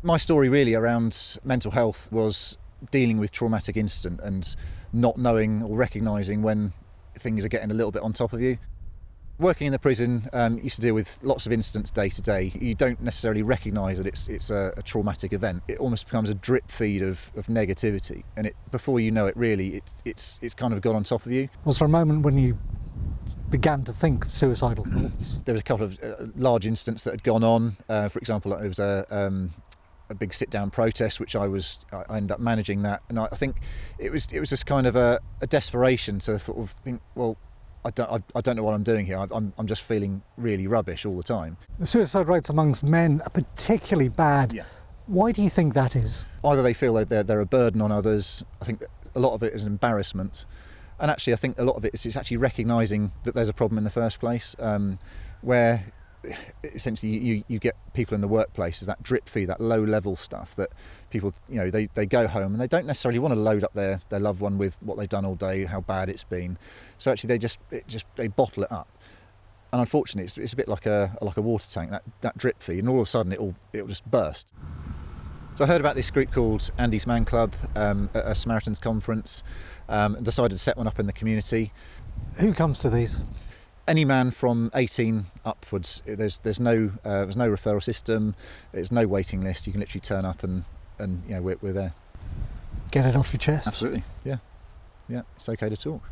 My story really around mental health was dealing with traumatic incident and not knowing or recognising when things are getting a little bit on top of you. Working in the prison, used to deal with lots of incidents day to day. You don't necessarily recognise that it's a traumatic event. It almost becomes a drip feed of negativity, and before you know it, really, it's kind of got on top of you. Was there a moment when you began to think suicidal thoughts? There was a couple of large incidents that had gone on. For example, there was a big sit-down protest, which I ended up managing that, and I think it was just kind of a desperation to sort of think, well, I don't know what I'm doing here. I'm just feeling really rubbish all the time. The suicide rates amongst men are particularly bad. Yeah. Why do you think that is? Either they feel like they're a burden on others. I think that a lot of it is an embarrassment, and actually I think a lot of it is it's actually recognising that there's a problem in the first place, where essentially you get people in the workplace as that drip feed, that low level stuff that people, they go home and they don't necessarily want to load up their loved one with what they've done all day, how bad it's been. So actually they bottle it up, and unfortunately it's a bit like a water tank, that drip feed, and all of a sudden it'll just burst. So I heard about this group called Andy's Man Club at a Samaritans conference, and decided to set one up in the community. Who comes to these? Any man from 18 upwards. There's no referral system. There's no waiting list. You can literally turn up and we're there. Get it off your chest. Absolutely. Yeah. It's okay to talk.